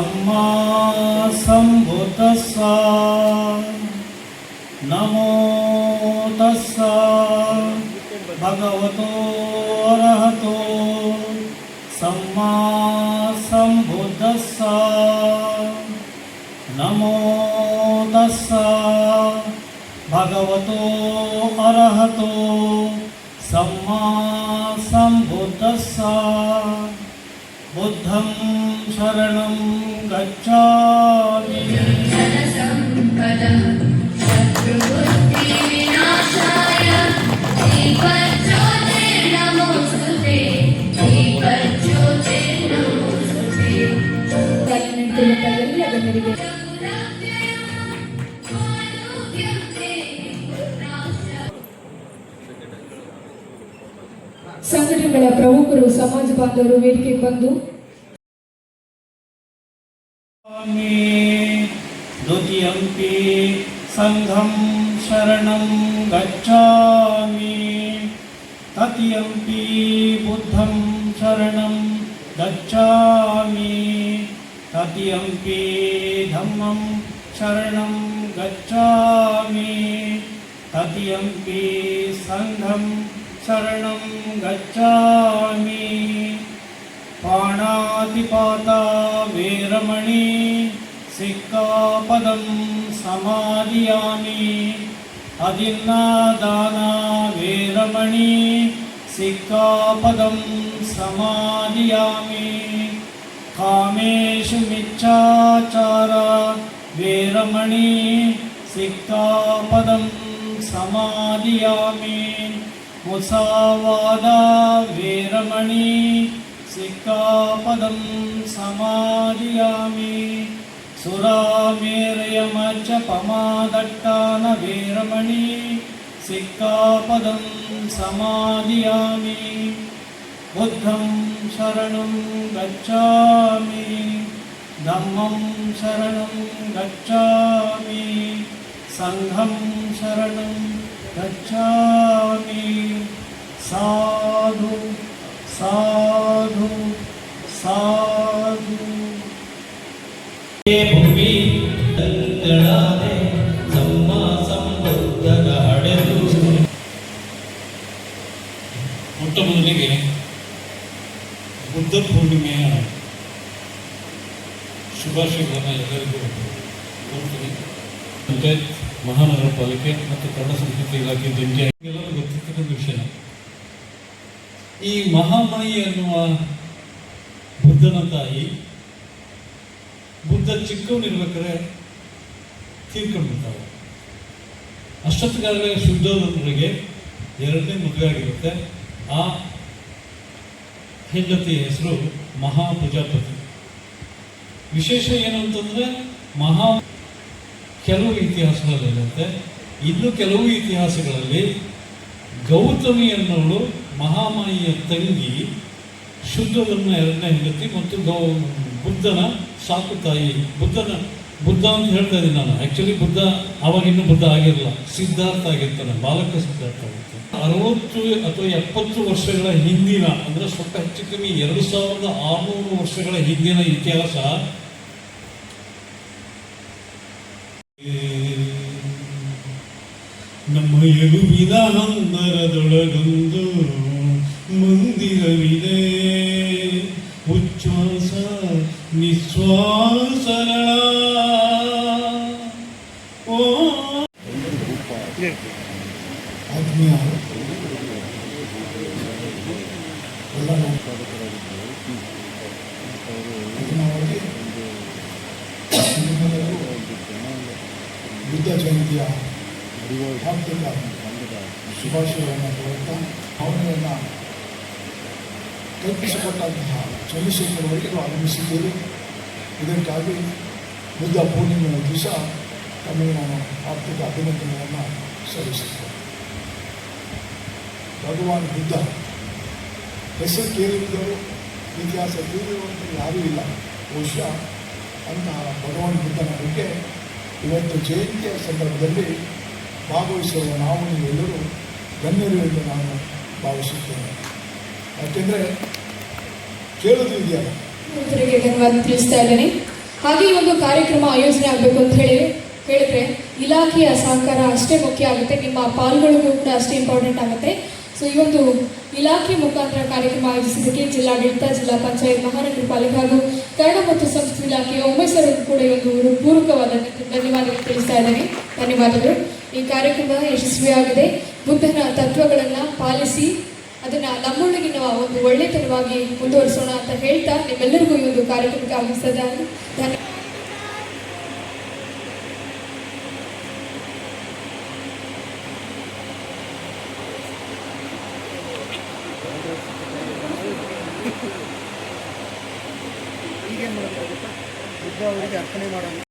सम्मा सम्बुद्धस्स नमो तस्स भगवतो अरहतो सम्मा सम्बुद्धस्स नमो तस्स भगवतो अरहतो सम्मा सम्बुद्धस्स बुद्धं शरणं गच्छामि ಸಂಘಟನೆಗಳ ಪ್ರಮುಖರು ಸಮಾಜ ಬಾಂಧವರು ವೇದಿಕೆಗೆ ಬಂದು द्वितीयंपि संघं शरणं गच्छामि तृतीयंपि बुद्धं शरणं गच्छामि तृतीयंपि धम्मं शरणं गच्छामि तृतीयंपि संघं शरणं गच्छामि पाणातिपाता वेरमणि सिक्खापदं समादियामि अदिन्नादाना वेरमणि सिक्खापदं समादियामि कामेषु मिच्छाचारा वेरमणि सिक्खापदं समादियामि मुसावादा वेरमणि सिक्खापदं समादियामि सुरामेरयमज्जपमादट्टान वेरमणि सिक्खापदं समादियामि बुद्धं शरणं गच्छामि धम्मं शरणं गच्छामि संघं शरणं गच्छामि साधु साधु साधु भूमि तंगड़ाने सम्मा संबुद्धನ ಹಡೆದು ಮೊಟ್ಟ ಮೊದಲಿಗೆ ಬುದ್ಧ ಪೂರ್ಣಿಮೆಯ ಶುಭಾಶಯಗಳನ್ನು ಎಲ್ಲರಿಗೂ ಕೋರ್ತೀನಿ. ಪಂಚಾಯತ್ ಮಹಾನಗರ ಪಾಲಿಕೆ ಮತ್ತು ಕನ್ನಡ ಸಂಸ್ಕೃತಿ ಇಲಾಖೆ ಜಂಟಿಯಾಗಿ ಎಲ್ಲರೂ ಗೊತ್ತಿರ್ತಕ್ಕಂಥ ವಿಷಯ. ಈ ಮಹಾಮಾಯಿ ಅನ್ನುವ ಬುದ್ಧನ ತಾಯಿ ಬುದ್ಧ ಚಿಕ್ಕವನಿರ್ಬೇಕಾದ್ರೆ ತೀರ್ಕೊಂಡ್ಬಿಡ್ತಾರೆ. ಅಷ್ಟೊತ್ತಿಗಾಗಲೇ ಶುದ್ಧೋಧನರಿಗೆ ಎರಡನೇ ಮದುವೆ ಆಗಿರುತ್ತೆ. ಆ ಹೆಂಡತಿಯ ಹೆಸರು ಮಹಾಪ್ರಜಾಪತಿ. ವಿಶೇಷ ಏನು ಅಂತಂದರೆ ಕೆಲವು ಇತಿಹಾಸಗಳಿರುತ್ತೆ. ಇನ್ನು ಕೆಲವು ಇತಿಹಾಸಗಳಲ್ಲಿ ಗೌತಮಿ ಅನ್ನೋಳು ಮಹಾಮಾಯಿಯ ತಂಗಿ, ಶುದ್ಧೋಧನ ಎರಡನೇ ಹೆಂಡತಿ ಮತ್ತು ಬುದ್ಧನ ಸಾಕು ತಾಯಿ. ಬುದ್ಧ ಅಂತ ಹೇಳ್ತಾ ಇದ್ದೀನಿ ನಾನು. ಆ್ಯಕ್ಚುಲಿ ಬುದ್ಧ ಆವಾಗಿನ್ನೂ ಬುದ್ಧ ಆಗಿರಲ್ಲ, ಸಿದ್ಧಾರ್ಥ ಆಗಿರ್ತಾನೆ, ಬಾಲಕ ಸಿದ್ಧಾರ್ಥ ಆಗಿರ್ತಾನೆ. 60 ಅಥವಾ 70 ವರ್ಷಗಳ ಹಿಂದಿನ, ಅಂದರೆ ಸ್ವಲ್ಪ ಹೆಚ್ಚು ಕಮ್ಮಿ 2600 ವರ್ಷಗಳ ಹಿಂದಿನ ಇತಿಹಾಸ. ನಮ್ಮ ಎಲುಬಿನ ಹಂದರದೊಳಗೊಂದು ಮಂದಿರವಿದೆ, ಉಚ್ಛ್ವಾಸ ನಿಶ್ವಾಸರ ಆತ್ಮೀಯ ಬುದ್ಧ ಜಯಂತಿಯ ಹಾರ್ದಿಕ ಶುಭಾಶಯವನ್ನು ಕೋರುತ್ತಾ, ಭಾವನೆಯನ್ನು ಕಲ್ಪಿಸಿಕೊಟ್ಟಂತಹ ಚಂದ್ರಶೇಖರ್ ಅವರಿಗೂ ಆಗಮಿಸಿದ್ದೇವೆ. ಇದಕ್ಕಾಗಿ ಬುದ್ಧ ಪೂರ್ಣಿಮೆಯ ದಿವಸ ತಮಗೆ ನಾನು ಆರ್ಥಿಕ ಅಭಿನಂದನೆಯನ್ನು ಸಲ್ಲಿಸುತ್ತೇನೆ. ಭಗವಾನ್ ಬುದ್ಧ ಹೆಸರು ಕೇಳಿದ್ದವರು ಇತಿಹಾಸ ತಿಳಿದಿರುವಂಥ ಯಾರೂ ಇಲ್ಲ. ಬಹುಶಃ ಅಂತಹ ಭಗವಾನ್ ಬುದ್ಧನ ಬಗ್ಗೆ ಇವತ್ತು ಜಯಂತಿಯ ಸಂದರ್ಭದಲ್ಲಿ ಭಾಗವಹಿಸುವ ನಾವು ಎಲ್ಲರೂ ಗಣ್ಯರು ಎಂದು ನಾನು ಭಾವಿಸುತ್ತೇನೆ. ಯಾಕೆಂದರೆ ಕೇಳೋದು ಇದೆಯಲ್ಲ, ಧನ್ಯವಾದ ತಿಳಿಸ್ತಾ ಇದ್ದೇನೆ. ಹಾಗೆ ಈ ಒಂದು ಕಾರ್ಯಕ್ರಮ ಆಯೋಜನೆ ಆಗಬೇಕು ಅಂತ ಹೇಳಿದ್ರೆ ಇಲಾಖೆಯ ಸಹಕಾರ ಅಷ್ಟೇ ಮುಖ್ಯ ಆಗುತ್ತೆ, ನಿಮ್ಮ ಪಾಲ್ಗೊಳ್ಳುವುದು ಕೂಡ ಅಷ್ಟೇ ಇಂಪಾರ್ಟೆಂಟ್ ಆಗುತ್ತೆ. ಸೊ ಈ ಒಂದು ಇಲಾಖೆ ಮುಖಾಂತರ ಕಾರ್ಯಕ್ರಮ ಆಯೋಜಿಸಿದ್ದಕ್ಕೆ ಜಿಲ್ಲಾಡಳಿತ, ಜಿಲ್ಲಾ ಪಂಚಾಯತ್, ಮಹಾನಗರ ಪಾಲಿಕೆ ಹಾಗೂ ಕನ್ನಡ ಮತ್ತು ಸಂಸ್ಕೃತಿ ಇಲಾಖೆಯ ಉಮೇಶರು ಕೂಡ ಈ ಒಂದು ಪೂರಕವಾದ ಧನ್ಯವಾದಗಳು ತಿಳಿಸ್ತಾ ಇದ್ದೇನೆ. ಧನ್ಯವಾದಗಳು. ಈ ಕಾರ್ಯಕ್ರಮ ಯಶಸ್ವಿಯಾಗಿದೆ. ಬುದ್ಧನ ತತ್ವಗಳನ್ನು ಪಾಲಿಸಿ ಅದನ್ನು ನಮ್ಮೊಳಗಿನ ಒಂದು ಒಳ್ಳೆತನವಾಗಿ ಮುಂದುವರಿಸೋಣ ಅಂತ ಹೇಳ್ತಾ ನಿಮ್ಮೆಲ್ಲರಿಗೂ ಈ ಒಂದು ಕಾರ್ಯಕ್ರಮಕ್ಕೆ ಆಗಮಿಸಿದ್ದಾರೆ. ಧನ್ಯವಾದ. ಈಗೇನು ಮಾಡೋದು? ಬುದ್ಧ ಅವರಿಗೆ ಅರ್ಪಣೆ ಮಾಡೋಣ.